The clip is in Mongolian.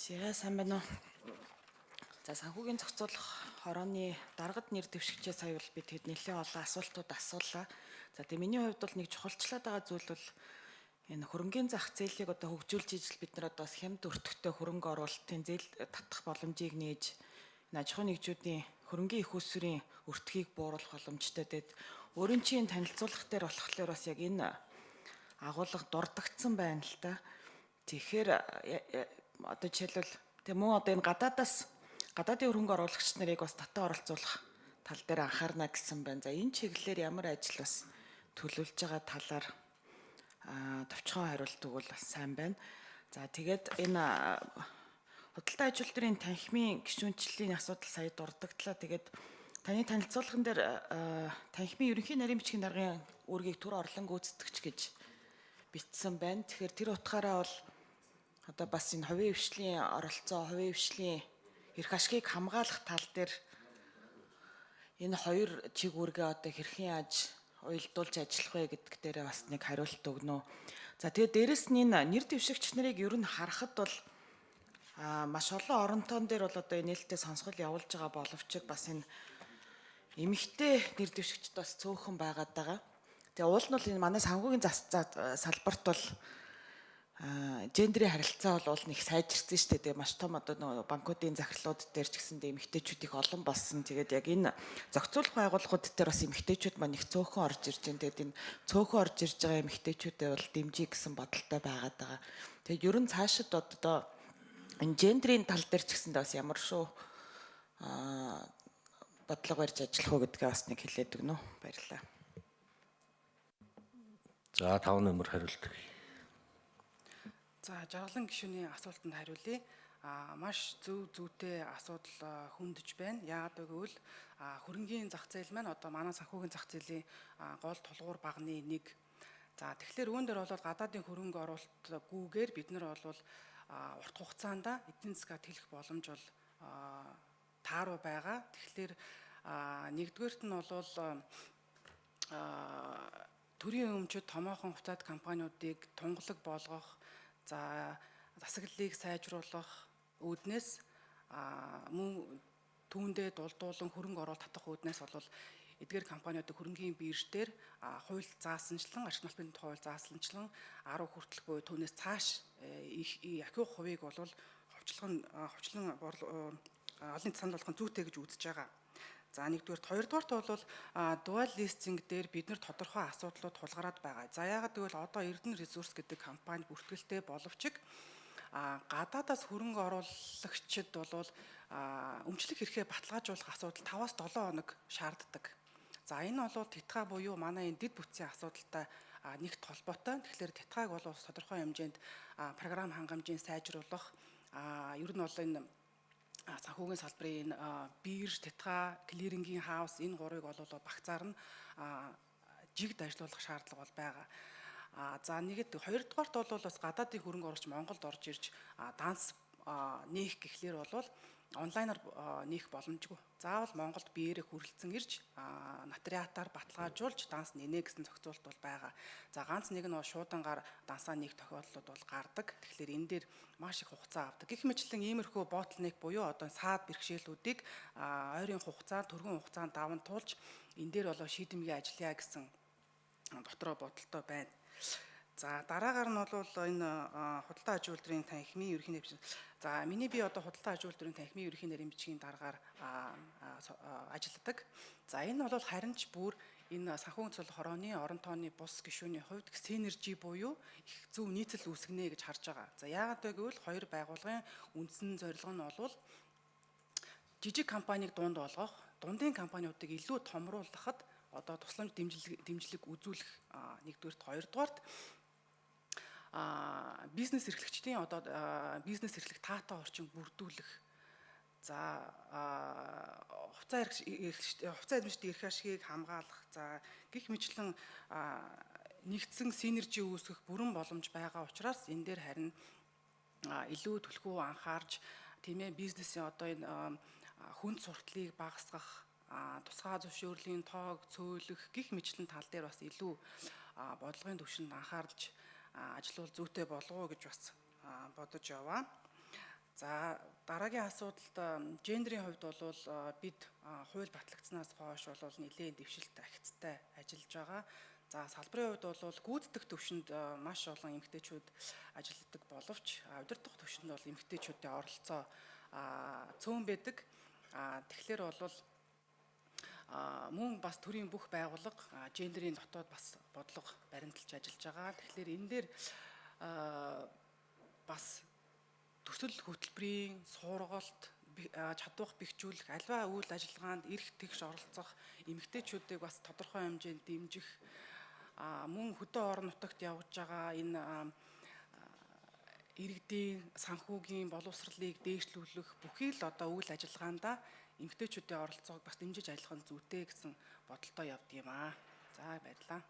За сайн байна уу. За санхүүгийн зохицуулах хорооны даргад нэр дэвшигчээ сая бол бид хэд нэлээд олон асуултууд асуулаа. За тэгээ миний хувьд бол нэг чухалчлаад байгаа зүйл бол энэ хөрөнгөний зах зээлийг одоо хөгжүүлж ижил бид нар одоо хямд өртөгтэй хөрөнгө оруулалтын зээл татах боломжийг нээж энэ аж ахуйн нэгжүүдийн хөрөнгөний их усрын өртгийг бууруулах боломжтой. Тэгээд өөрийн чинь танилцуулах дээр болохоор бас яг энэ агуулга дурдгдсан байна л та. Тэгэхээр одоо жишээлбэл тэг мөн одоо энэ гадаадын хөрөнгө оруулагч нарыг бас татан оролцуулах тал дээр анхаарна гэсэн байна. За энэ чиглэлээр ямар ажил бас төлөвлөж байгаа талаар товчхон хариулт өгвөл бас сайн байна. За тэгээд энэ худалдаа аж ахуйн танхимын гишүүнчлэлийн асуудал сая дурдгдлаа. Тэгээд таны танилцуулган дээр танхимын ерөнхий нарийн бичгийн даргын үүргийг төр орлон гүйцэтгэгч гэж бичсэн байна. Тэгэхээр тэр утгаараа бол одоо бас энэ хувийн хвшлийн оролцоо, хувийн хвшлийн эрх ашгийг хамгаалах тал дээр энэ хоёр чиг үүргээ одоо хэрхэн яаж уялдуулж ажиллах вэ гэдг дээрээ бас нэг хариулт өгнө. За тэгээд дээрэс нь энэ нэр дэвшигч нарыг ер нь харахад бол маш олон оронтон дээр бол одоо нээлттэй сонсгол явуулж байгаа боловч бас энэ эмэгтэй нэр дэвшигчд бас цөөхөн байгаад байгаа. Тэгээ уул нь бол энэ манай санхүүгийн салбарт бол гендерийн харилцаа бол уул нь их сайжирсан шүү дээ. Тэгээ маш том одоо нөгөө банкуудын захирлууд дээр ч гэсэндээ эмэгтэйчүүд их олон болсон. Тэгээд яг энэ зохицуулах байгууллагууд дээр бас эмэгтэйчүүд маань их цөөхөн орж ирж байна. Тэгээд энэ цөөхөн орж ирж байгаа эмэгтэйчүүдэд бол дэмжиж гэсэн бодолтой байгаад байгаа. Тэгээд ер нь цаашид одоо энэ гендерийн тал дээр ч гэсэндээ бас ямар шүү бодлого барьж ажиллах уу гэдгээ бас нэг хэлээд өгнө. Баярлалаа. За 5 номер хариулт өгье. За жаргалан гишүүний асуултанд хариулъя. Маш зүйтэй асуудал хөндөж байна. Яагаад гэвэл хөрөнгөний зах зээл маань одоо манай санхүүгийн зах зээлийн гол тулгуур багны нэг. За тэгэхээр үүн дээр бол гадаадын хөрөнгө оруулалтгүйгээр бид нар бол урт хугацаанд эдийн засгаа тэлэх боломж бол тааруу байгаа. Тэгэхээр нэгдүгээрт нь бол төрийн өмчөд томоохон хувьцаат компаниудыг тунгалаг болгох, за засаглалыг сайжруулах үүднээс мөн түүндээ дулдуулан хөрөнгө оруулалт татах үүднээс бол эдгээр компаниудыг хөрөнгөний бирж дээр хууль заасанчлан, ашиг нөлөөний хууль заасанчлан 10 хүртэл буюу түүнээс цааш их ахиу хувийг бол ховчлон олон санал болгох зүйтэй гэж үзэж байгаа. За нэгдүгээр, хоёрдугаарт бол dual listing дээр бид нар тодорхой асуудлууд тулгараад байгаа. За яагаад гэвэл одоо Эрдэнэ Resource гэдэг компани бүртгэлтэй боловч гадаадаас хөрөнгө оруулагчид бол өмчлөх эрхээ баталгаажуулах асуудал 5-7 хоног шаарддаг. За энэ бол Тэтга буюу манай энэ дэд бүтцийн асуудалтай нэгт холбоотой. Тэгэхээр Тэтгаг бол тодорхой хэмжээнд програм хангамжийн сайжруулах, ер нь бол энэ санхүүгийн салбарын бирж, Тэтга, клирингийн хаус энэ гурыг бол багцаар нь жигд ажиллуулах шаардлага бол байгаа. За нэгэд хоёрдугаарт бол бас гадаадын хөрөнгө оруулагч Монголд орж ирж данс нээх гэхлээр бол онлайнаар нээх боломжгүй. Заавал Монголд биеэрээ хүрэлцэн ирж нотариатаар баталгаажуулж данс нэнэ гэсэн зохицуулт бол байгаа. За ганц нэг нь шуудангаар дансаа нээх тохиолдлууд бол гардаг. Тэгэхээр энэ дээр маш их хугацаа авдаг. Гэх мэтлэн иймэрхүү ботлнек буюу одоо саад бэрхшээлүүдийг ойрын хугацаанд, түргэн хугацаанд даван туулж энэ дээр бол шийдэмгий ажиллая гэсэн дотроо бодолтой байна. За дараагаар нь бол энэ худалдаа аж ахуйн танхимын ерөнхий нарийн бичгийн. За миний би одоо худалдаа аж ахуйн танхимын ерөнхий нарийн бичгийн дараагаар ажилладаг. За энэ бол харин ч бүр энэ санхүүгийн цол хорооны орон тооны бус гишүүний хувьд синержи буюу их зөв нийцэл үүсгэнэ гэж харж байгаа. За яагаад вэ гэвэл хоёр байгууллагын үндсэн зорилго нь бол жижиг компанийг дунд болгох, дундын компаниудыг илүү томруулахад одоо тусламж дэмжлэг үзүүлэх нэгдүгээрт, хоёрдугаарт бизнес эрхлэгчдийн одоо бизнес эрхлэх таатай орчин бүрдүүлэх. За хувьцаа эзэмшдэг эрх ашгийг хамгаалах. За гэх мэтлэн нэгдсэн синержи үүсгэх бүрэн боломж байгаа учраас энэ дээр харин илүү түлхүү анхаарч тийм ээ бизнесийн одоо энэ хүнд сурталыг багасгах, тусгай зөвшөөрлийн тоог цөөлөх гэх мэтлэн тал дээр бас илүү бодлогын түвшинд анхаарч ажиллавал зүйтэй болов уу гэж бас бодож яваа. За дараагийн асуудалд гендерийн хувьд бол бид хууль батлагдсанаас хойш бол нэлээд дэвшилт ахицтай ажиллаж байгаа. За салбарын хувьд бол гүйцэтгэх төвшөнд маш олон эмэгтэйчүүд ажилладаг боловч удирдах төвшөнд бол эмэгтэйчүүдийн оролцоо цөөн байдаг. Тэгэхээр бол мөн бас төрийн бүх байгууллага гендерийн дотоод бас бодлого баримталж ажиллаж байгаа. Тэгэхээр энэ дээр бас төсөл хөтөлбөрийн сургалт чадвах бэхжүүлэх альва үйл ажиллагаанд эрх тэгш оролцох эмэгтэйчүүдийг бас тодорхой хэмжээнд дэмжих мөн хөдөө орон нутагт явж байгаа энэ иргэдийн санхүүгийн боловсролыг дээшлүүлэх бүхий л одоо үйл ажиллагаанда эмэгтэйчүүдийн оролцоог бас дэмжиж ажиллах нь зүйтэй гэсэн бодолтой явд юм аа. За баярлалаа.